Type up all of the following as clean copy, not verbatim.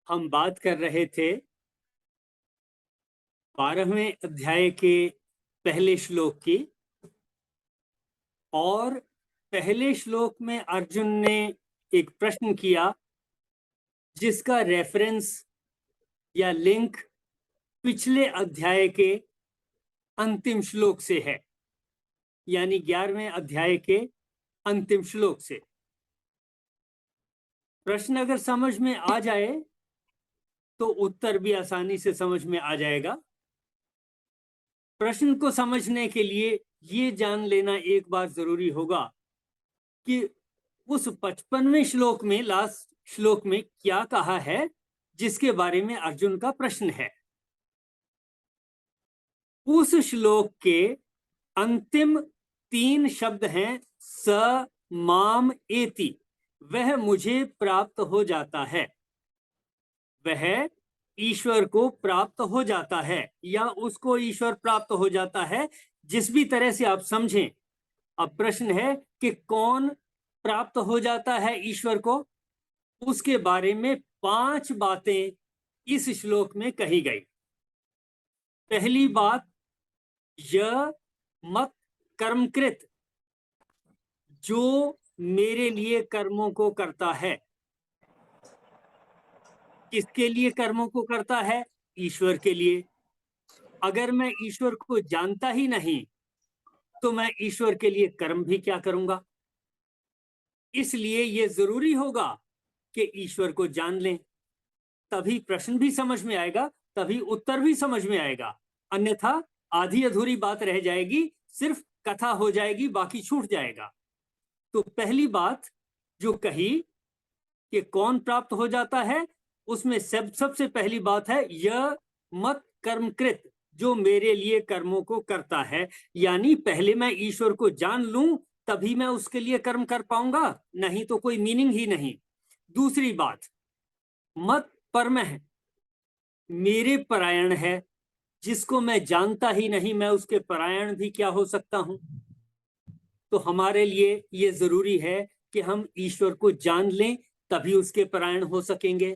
हम बात कर रहे थे 12वें अध्याय के पहले श्लोक की, और पहले श्लोक में अर्जुन ने एक प्रश्न किया जिसका रेफरेंस या लिंक पिछले अध्याय के अंतिम श्लोक से है, यानी 11वें अध्याय के अंतिम श्लोक से। प्रश्न अगर समझ में आ जाए तो उत्तर भी आसानी से समझ में आ जाएगा। प्रश्न को समझने के लिए ये जान लेना एक बार जरूरी होगा कि उस 55वें श्लोक में, लास्ट श्लोक में क्या कहा है जिसके बारे में अर्जुन का प्रश्न है। उस श्लोक के अंतिम 3 शब्द हैं स माम एति, वह मुझे प्राप्त हो जाता है, वह ईश्वर को प्राप्त हो जाता है या उसको ईश्वर प्राप्त हो जाता है, जिस भी तरह से आप समझें। अब प्रश्न है कि कौन प्राप्त हो जाता है ईश्वर को, उसके बारे में 5 बातें इस श्लोक में कही गई। पहली बात, य मत कर्मकृत, जो मेरे लिए कर्मों को करता है। किसके लिए कर्मों को करता है? ईश्वर के लिए। अगर मैं ईश्वर को जानता ही नहीं तो मैं ईश्वर के लिए कर्म भी क्या करूंगा? इसलिए यह जरूरी होगा कि ईश्वर को जान लें, तभी प्रश्न भी समझ में आएगा, तभी उत्तर भी समझ में आएगा। अन्यथा आधी अधूरी बात रह जाएगी, सिर्फ कथा हो जाएगी, बाकी छूट जाएगा। तो पहली बात जो कही कि कौन प्राप्त हो जाता है, उसमें सबसे पहली बात है यह मत कर्मकृत, जो मेरे लिए कर्मों को करता है। यानी पहले मैं ईश्वर को जान लूं तभी मैं उसके लिए कर्म कर पाऊंगा, नहीं तो कोई मीनिंग ही नहीं। दूसरी बात, मत परम है, मेरे परायण है, जिसको मैं जानता ही नहीं मैं उसके परायण भी क्या हो सकता हूं। तो हमारे लिए यह जरूरी है कि हम ईश्वर को जान लें, तभी उसके परायण हो सकेंगे।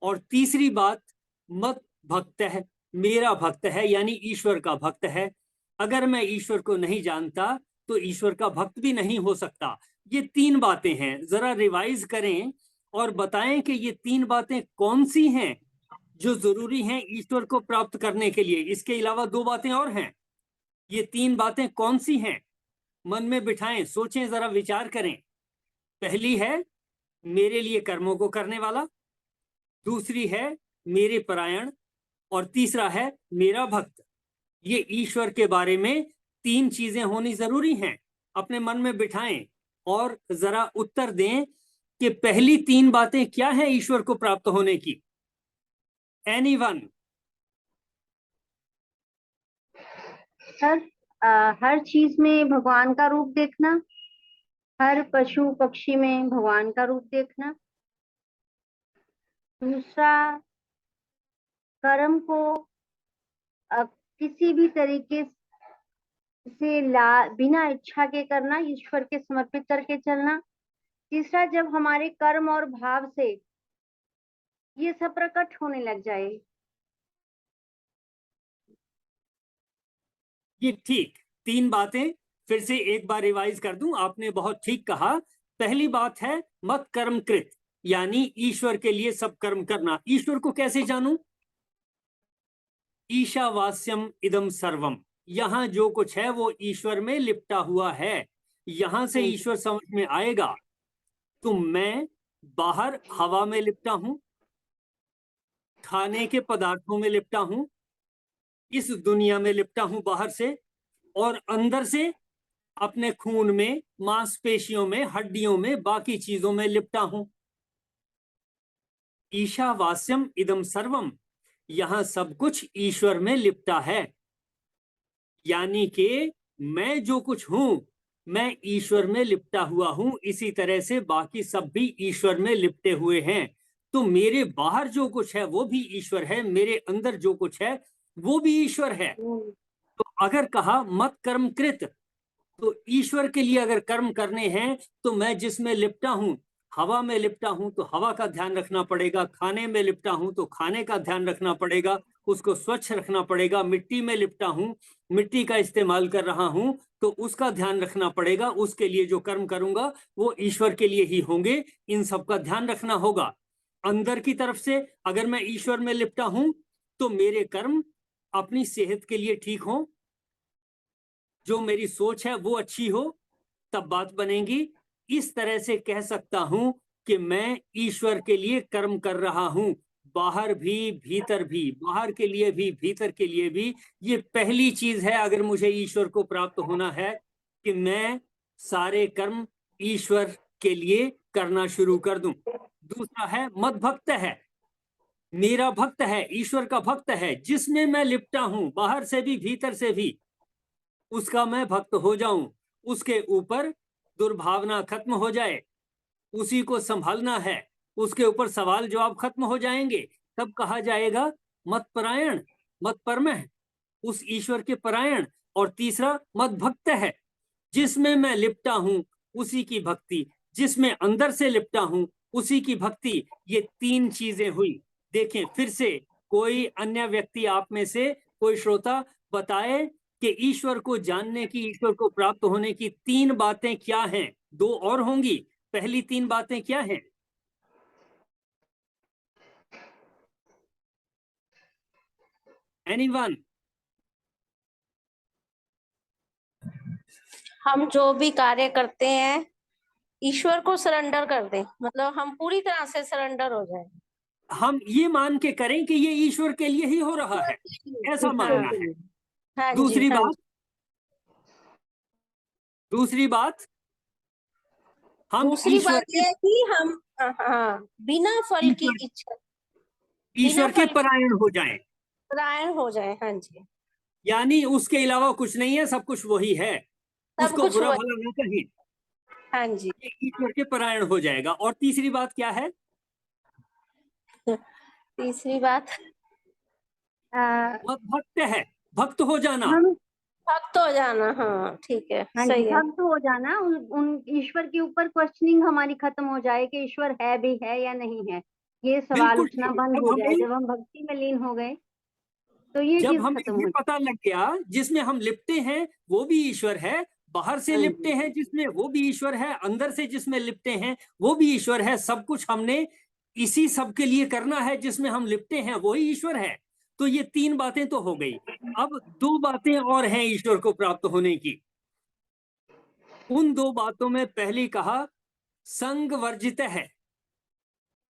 और तीसरी बात, मत भक्त है, मेरा भक्त है, यानी ईश्वर का भक्त है। अगर मैं ईश्वर को नहीं जानता तो ईश्वर का भक्त भी नहीं हो सकता। ये 3 बातें हैं, जरा रिवाइज करें और बताएं कि ये 3 बातें कौन सी हैं जो जरूरी हैं ईश्वर को प्राप्त करने के लिए। इसके अलावा 2 बातें और हैं, ये 3 बातें कौन सी हैं? मन में बिठाएं, सोचें, जरा विचार करें। पहली है मेरे लिए कर्मों को करने वाला, दूसरी है मेरे परायण, और तीसरा है मेरा भक्त। ये ईश्वर के बारे में 3 चीजें होनी जरूरी हैं। अपने मन में बिठाएं और जरा उत्तर दें कि पहली 3 बातें क्या हैं ईश्वर को प्राप्त होने की। एनीवन? सर, हर चीज में भगवान का रूप देखना, हर पशु पक्षी में भगवान का रूप देखना। दूसरा, कर्म को किसी भी तरीके से बिना इच्छा के करना, ईश्वर के समर्पित करके चलना। तीसरा, जब हमारे कर्म और भाव से ये सब प्रकट होने लग जाए। ये ठीक 3 बातें फिर से एक बार रिवाइज कर दूं, आपने बहुत ठीक कहा। पहली बात है मत कर्म कृत, यानी ईश्वर के लिए सब कर्म करना। ईश्वर को कैसे जानूं? ईशावास्यम इदम सर्वम, यहां जो कुछ है वो ईश्वर में लिपटा हुआ है। यहां से ईश्वर समझ में आएगा। तो मैं बाहर हवा में लिपटा हूं, खाने के पदार्थों में लिपटा हूं, इस दुनिया में लिपटा हूं बाहर से, और अंदर से अपने खून में, मांसपेशियों में, हड्डियों में, बाकी चीजों में लिपटा हूं। ईशावास्यम इदम सर्वम, यहां सब कुछ ईश्वर में लिपटा है। यानी कि मैं जो कुछ हूं मैं ईश्वर में लिपटा हुआ हूं, इसी तरह से बाकी सब भी ईश्वर में लिपटे हुए हैं। तो मेरे बाहर जो कुछ है वो भी ईश्वर है, मेरे अंदर जो कुछ है वो भी ईश्वर है। तो अगर कहा मत कर्म कृत, तो ईश्वर के लिए अगर कर्म करने हैं तो मैं जिसमें लिपटा हूं हवा में लिपटा हूं तो हवा का ध्यान रखना पड़ेगा, खाने में लिपटा हूं तो खाने का ध्यान रखना पड़ेगा, उसको स्वच्छ रखना पड़ेगा, मिट्टी में लिपटा हूं, मिट्टी का इस्तेमाल कर रहा हूं तो उसका ध्यान रखना पड़ेगा, उसके लिए जो कर्म करूंगा वो ईश्वर के लिए ही होंगे, इन सब का ध्यान रखना होगा। अंदर की तरफ से अगर मैं ईश्वर में लिपटा हूं तो मेरे कर्म अपनी सेहत के लिए ठीक हो, जो मेरी सोच है वो अच्छी हो, तब बात बनेगी। इस तरह से कह सकता हूं कि मैं ईश्वर के लिए कर्म कर रहा हूं, बाहर भी भीतर भी, बाहर के लिए भी भीतर के लिए भी। ये पहली चीज है अगर मुझे ईश्वर को प्राप्त होना है कि मैं सारे कर्म ईश्वर के लिए करना शुरू कर दूं। दूसरा है मद भक्त है, मेरा भक्त है, ईश्वर का भक्त है, जिसमें मैं लिपटा हूं बाहर से भी भीतर से भी, उसका मैं भक्त हो जाऊं, उसके ऊपर दुर्भावना खत्म हो जाए, उसी को संभालना है, उसके ऊपर सवाल जवाब खत्म हो जाएंगे, तब कहा जाएगा मत परायण, मत परम है, उस ईश्वर के परायण। और तीसरा मत भक्त है, जिसमें मैं लिपटा हूं उसी की भक्ति, जिसमें अंदर से लिपटा हूं उसी की भक्ति। ये तीन चीजें हुई। देखें फिर से, कोई अन्य व्यक्ति आप में से कोई श्रोता बताए कि ईश्वर को जानने की, ईश्वर को प्राप्त होने की तीन बातें क्या हैं? दो और होंगी, पहली तीन बातें क्या हैं? एनीवन? हम जो भी कार्य करते हैं ईश्वर को सरेंडर कर दें, मतलब हम पूरी तरह से सरेंडर हो जाए। हम ये मान के करें कि ये ईश्वर के लिए ही हो रहा है, ऐसा मानना है। हाँ जी, दूसरी हाँ बात, दूसरी बात, हम दूसरी ईश्वर बात के, यह है कि हम बिना फल की इच्छा, ईश्वर के परायण हो जाएं, परायण हो जाए। हाँ जी, यानी उसके अलावा कुछ नहीं है, सब कुछ वही है, सब उसको कुछ बुरा वही। भला ना कहें, हाँ जी, ये ईश्वर के परायण हो जाएगा। और तीसरी बात क्या है? तीसरी बात भक्त है, भक्त हो जाना। हम भक्त हो जाना। हाँ ठीक है, हाँ जी, सही है। भक्त हो जाना, उन ईश्वर के ऊपर क्वेश्चनिंग हमारी खत्म हो जाए कि ईश्वर है भी है या नहीं है, ये सवाल बिल्कुल उठना ठीक। बंद हो जाए। जब हम भक्ति में लीन हो गए तो ये जब चीज हमें खत्म ये हो पता लग गया जिसमें हम लिपटे हैं वो भी ईश्वर है, बाहर से लिपटे जाए। हैं जिसमें वो भी ईश्वर है, अंदर से जिसमें लिपटे हैं वो भी ईश्वर है, सब कुछ हमने इसी सब के लिए करना है, जिसमें हम लिपटे हैं वही ईश्वर है। तो ये तीन बातें तो हो गई। अब दो बातें और हैं ईश्वर को प्राप्त होने की। उन दो बातों में पहली कहा संग वर्जित है,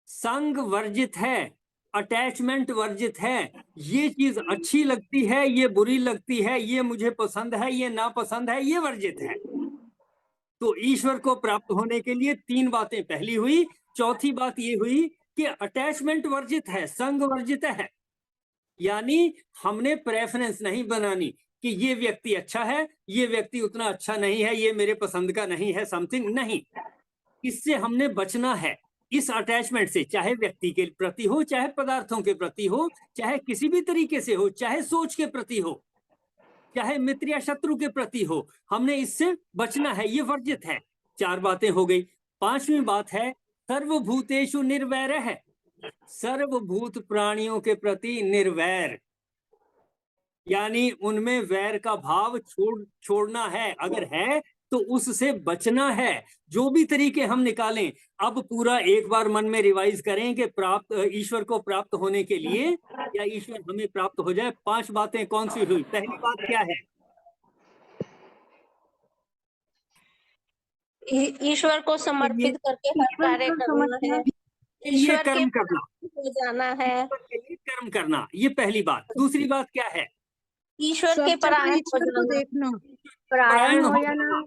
संग वर्जित है, अटैचमेंट वर्जित है। ये चीज अच्छी लगती है, ये बुरी लगती है, ये मुझे पसंद है, ये नापसंद है, ये वर्जित है। तो ईश्वर को प्राप्त होने के लिए तीन बातें पहली हुई। चौथी बात ये हुई कि अटैचमेंट वर्जित है, संग वर्जित है, यानी हमने प्रेफरेंस नहीं बनानी कि ये व्यक्ति अच्छा है, ये व्यक्ति उतना अच्छा नहीं है, ये मेरे पसंद का नहीं है, समथिंग नहीं। इससे हमने बचना है, इस अटैचमेंट से, चाहे व्यक्ति के प्रति हो, चाहे पदार्थों के प्रति हो, चाहे किसी भी तरीके से हो, चाहे सोच के प्रति हो, चाहे मित्र या शत्रु के प्रति हो, हमने इससे बचना है, ये वर्जित है। चार बातें हो गई। पांचवी बात है सर्वभूतेषु निर्वैर है, सर्वभूत प्राणियों के प्रति निर्वैर, यानी उनमें वैर का भाव छोड़ना है, अगर है तो उससे बचना है, जो भी तरीके हम निकालें। अब पूरा एक बार मन में रिवाइज करें कि प्राप्त, ईश्वर को प्राप्त होने के लिए, या ईश्वर हमें प्राप्त हो जाए, पांच बातें कौन सी हुई? पहली बात क्या है? ईश्वर को समर्पित करके हर ईश्वर कार्य को करना है, समझना, ये ईश्वर के कर्म करना, हो जाना है, ईश्वर के लिए कर्म करना, ये पहली बात। दूसरी बात क्या है? ईश्वर सब के जगह परायण हो ईश्वर को जाना। देखना, परायण हो जाना। जाना।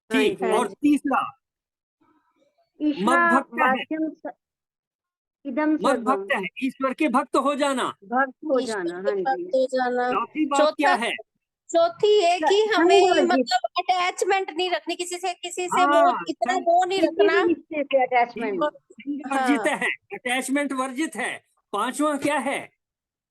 ठीक। हाँ और जी। तीसरा ईश्वर मद भक्त है, वाक्यम इदम मद सर्वम, भक्त है, ईश्वर के भक्त हो जाना। भक्त हो ईश्वर जाना। के हाँ जी, भक्त हो जाना। चौथी बात क्या है? चौथी है कि हमें संग वर्जित, मतलब अटैचमेंट नहीं रखनी किसी से वो हाँ, इतना वो नहीं किसी रखना। भी रिश्ते से अटैचमेंट, वर्जित हाँ, है, अटैचमेंट वर्जित है। पांचवा क्या है?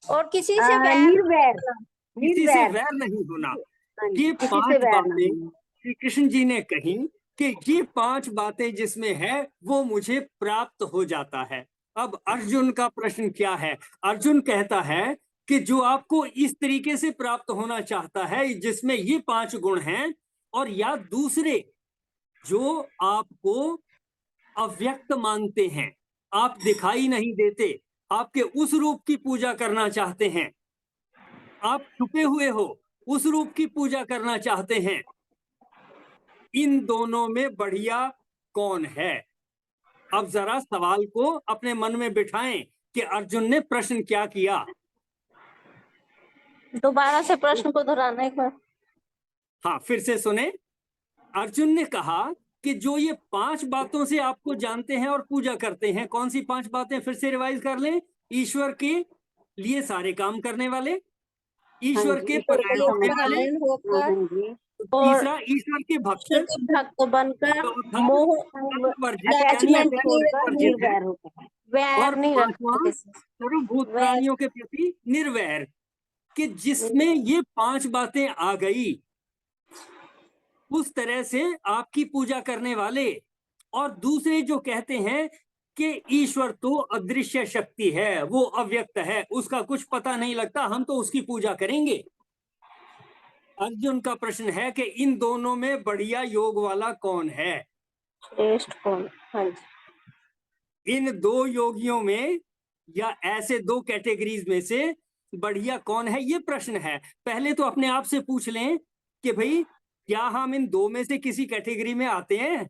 और किसी से वैर नहीं निर्वैर, रखना। किसी से निर्वैर। वैर नहीं होना। हाँ जी, ये किसी से पांच वैर ना बातें होना। श्री कृष्ण जी ने कही कि ये 5 बातें जिसमें है वो मुझे प्राप्त हो जाता है। अब अर्जुन का प्रश्न क्या है? अर्जुन कहता है कि जो आपको इस तरीके से प्राप्त होना चाहता है जिसमें ये 5 गुण हैं, और या दूसरे जो आपको अव्यक्त मानते हैं, आप दिखाई नहीं देते, आपके उस रूप की पूजा करना चाहते हैं, आप छुपे हुए हो, उस रूप की पूजा करना चाहते हैं, इन दोनों में बढ़िया कौन है? अब जरा सवाल को अपने मन में बिठाएं कि अर्जुन ने प्रश्न क्या किया। दोबारा से प्रश्न को दोहराना एक बार। हाँ, फिर से सुने। अर्जुन ने कहा कि जो ये 5 बातों से आपको जानते हैं और पूजा करते हैं, कौन सी 5 बातें? फिर से रिवाइज कर लें। ईश्वर के लिए सारे काम करने वाले, ईश्वर के परायण होने वाले, परायण होकर हाँ जी, और तीसरा ईश्वर के भक्त, ईश्वर के भक्त बनकर चौथा मोह वर्जित यानी अटैचमेंट अटैचमेंट छोड़कर वर्जित है, निर्वैर होता है। वैर और नहीं पांचवा रखते। सर्वभूत वैर। प्राणियों के प्रति निर्वैर, कि जिसमें ये 5 बातें आ गई उस तरह से आपकी पूजा करने वाले। और दूसरे जो कहते हैं कि ईश्वर तो अदृश्य शक्ति है, वो अव्यक्त है, उसका कुछ पता नहीं लगता, हम तो उसकी पूजा करेंगे। अर्जुन का प्रश्न है कि इन दोनों में बढ़िया योग वाला कौन है? श्रेष्ठ कौन? हाँ जी। इन 2 योगियों में या ऐसे 2 कैटेगरीज में से बढ़िया कौन है, ये प्रश्न है। पहले तो अपने आप से पूछ लें कि भाई क्या हम इन 2 में से किसी कैटेगरी में आते हैं?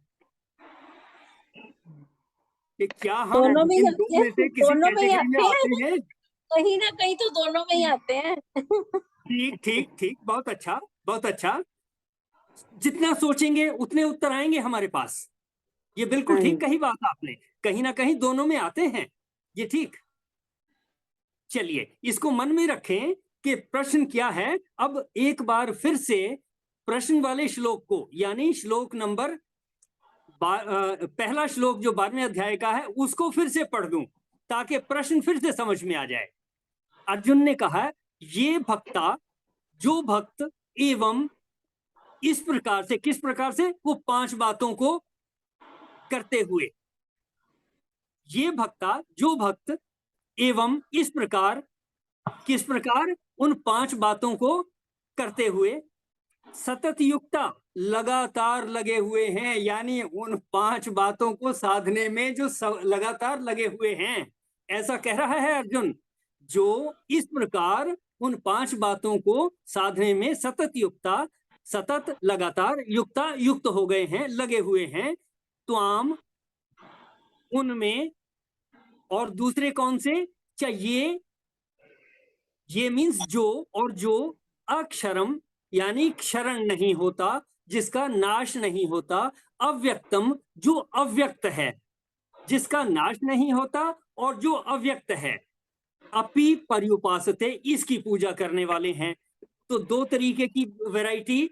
कि क्या हम दोनों में ही इन आते 2 में से हैं, किसी दोनों में ही कैटेगरी में आते आते हैं? कहीं ना कहीं तो दोनों में ही आते हैं। ठीक ठीक ठीक, बहुत अच्छा, बहुत अच्छा। जितना सोचेंगे उतने उत्तर आएंगे हमारे पास। ये बिल्कुल हाँ ठीक जी। कही बात आपने, कहीं ना कहीं दोनों में आते हैं, ये ठीक। चलिए इसको मन में रखें कि प्रश्न क्या है। अब एक बार फिर से प्रश्न वाले श्लोक को, यानी श्लोक नंबर पहला श्लोक जो 12वें अध्याय का है उसको फिर से पढ़ दूं ताकि प्रश्न फिर से समझ में आ जाए। अर्जुन ने कहा, ये भक्ता, जो भक्त एवं इस प्रकार से, किस प्रकार से? वो 5 बातों को करते हुए। ये भक्ता, जो भक्त एवं इस प्रकार, किस प्रकार? उन 5 बातों को करते हुए, सतत युक्ता, लगातार लगे हुए हैं, यानी उन 5 बातों को साधने में जो लगातार लगे हुए हैं। ऐसा कह रहा है अर्जुन, जो इस प्रकार उन 5 बातों को साधने में सतत युक्ता, सतत लगातार युक्ता, युक्त हो गए हैं, लगे हुए हैं, त्वाम, उनमें। और दूसरे कौन से? चाहिए, ये मीन्स जो, और जो अक्षरम यानी क्षरण नहीं होता, जिसका नाश नहीं होता, अव्यक्तम, जो अव्यक्त है, जिसका नाश नहीं होता और जो अव्यक्त है, अपि पर्युपासते, इसकी पूजा करने वाले हैं। तो 2 तरीके की वैरायटी,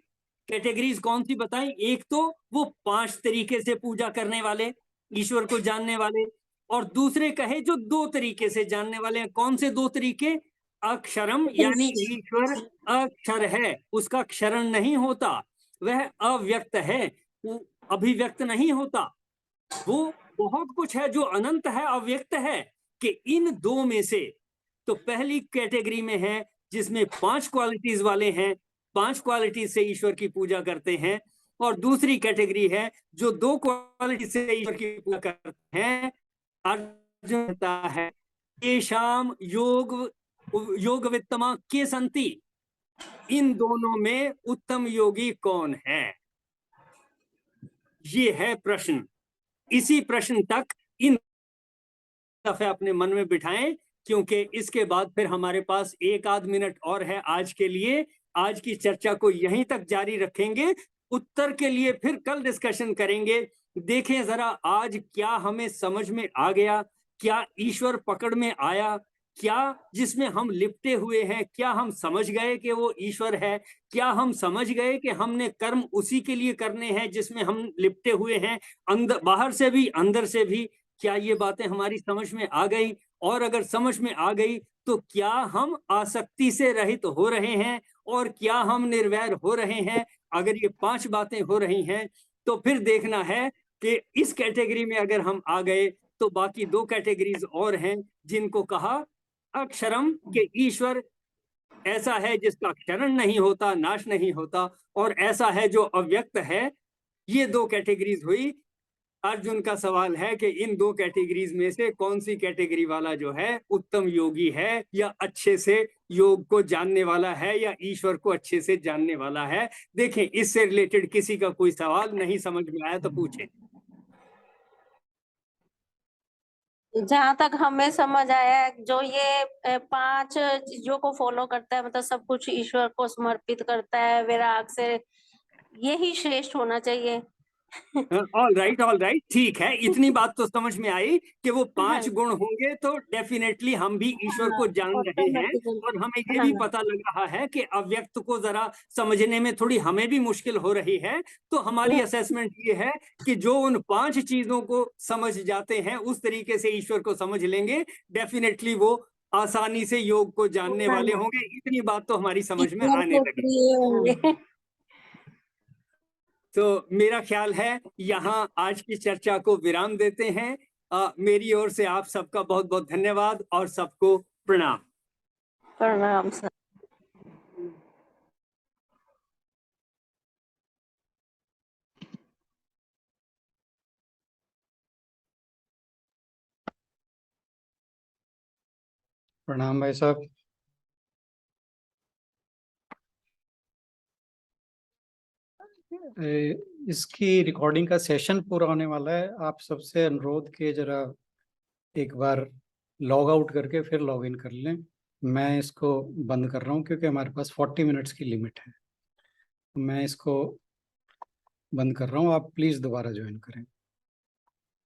कैटेगरीज कौन सी बताई? एक तो वो 5 तरीके से पूजा करने वाले, ईश्वर को जानने वाले, और दूसरे कहे जो 2 तरीके से जानने वाले हैं। कौन से 2 तरीके? अक्षरम यानी ईश्वर अक्षर है, उसका क्षरण नहीं होता, वह अव्यक्त है, वो अभिव्यक्त नहीं होता, वो बहुत कुछ है जो अनंत है, अव्यक्त है। कि इन 2 में से तो पहली कैटेगरी में है जिसमें 5 क्वालिटीज वाले हैं, 5 क्वालिटीज से ईश्वर की पूजा करते हैं, और दूसरी कैटेगरी है जो 2 क्वालिटी से ईश्वर की पूजा करते हैं। अर्जुन कहता है, येषाम योग वित्तमा के संति, इन दोनों में उत्तम योगी कौन है? ये है प्रश्न। इसी प्रश्न तक इन दफे अपने मन में बिठाएं, क्योंकि इसके बाद फिर हमारे पास 1 आध मिनट और है आज के लिए। आज की चर्चा को यहीं तक जारी रखेंगे, उत्तर के लिए फिर कल डिस्कशन करेंगे। देखें जरा आज क्या हमें समझ में आ गया, क्या ईश्वर पकड़ में आया, क्या जिसमें हम लिपटे हुए हैं, क्या हम समझ गए कि वो ईश्वर है, क्या हम समझ गए कि हमने कर्म उसी के लिए करने हैं जिसमें हम लिपटे हुए हैं, अंदर, बाहर से भी अंदर से भी। क्या ये बातें हमारी समझ में आ गई? और अगर समझ में आ गई तो क्या हम आसक्ति से रहित हो रहे हैं और क्या हम निर्वैर हो रहे हैं? अगर ये 5 बातें हो रही हैं तो तो फिर देखना है कि इस कैटेगरी में अगर हम आ गए तो बाकी 2 कैटेगरीज और हैं जिनको कहा अक्षरम, के ईश्वर ऐसा है जिसका क्षरण नहीं होता, नाश नहीं होता, और ऐसा है जो अव्यक्त है। ये 2 कैटेगरीज हुई। अर्जुन का सवाल है कि इन 2 कैटेगरीज में से कौन सी कैटेगरी वाला जो है उत्तम योगी है, या अच्छे से योग को जानने वाला है, या ईश्वर को अच्छे से जानने वाला है। देखें, इससे रिलेटेड किसी का कोई सवाल नहीं समझ में आया तो पूछें। जहां तक हमें समझ आया, जो ये 5 चीजों को फॉलो करता है, मतलब सब कुछ ईश्वर को समर्पित करता है विराग से, यही श्रेष्ठ होना चाहिए। ऑल राइट, ठीक है। इतनी बात तो समझ में आई कि वो 5 गुण होंगे तो डेफिनेटली हम भी ईश्वर को जान रहे हैं, और हमें ये भी पता लग रहा है कि अव्यक्त को जरा समझने में थोड़ी हमें भी मुश्किल हो रही है। तो हमारी असेसमेंट ये है कि जो उन 5 चीजों को समझ जाते हैं उस तरीके से ईश्वर को समझ लेंगे, डेफिनेटली वो आसानी से योग को जानने वाले होंगे। इतनी बात तो हमारी समझ में आने लगी। तो मेरा ख्याल है यहाँ आज की चर्चा को विराम देते हैं। मेरी ओर से आप सबका बहुत बहुत धन्यवाद और सबको प्रणाम। प्रणाम सर। प्रणाम भाई साहब। इसकी रिकॉर्डिंग का सेशन पूरा होने वाला है। आप सबसे अनुरोध के जरा एक बार लॉग आउट करके फिर लॉग इन कर लें। मैं इसको बंद कर रहा हूँ क्योंकि हमारे पास 40 मिनट्स की लिमिट है। मैं इसको बंद कर रहा हूँ, आप प्लीज़ दोबारा ज्वाइन करें।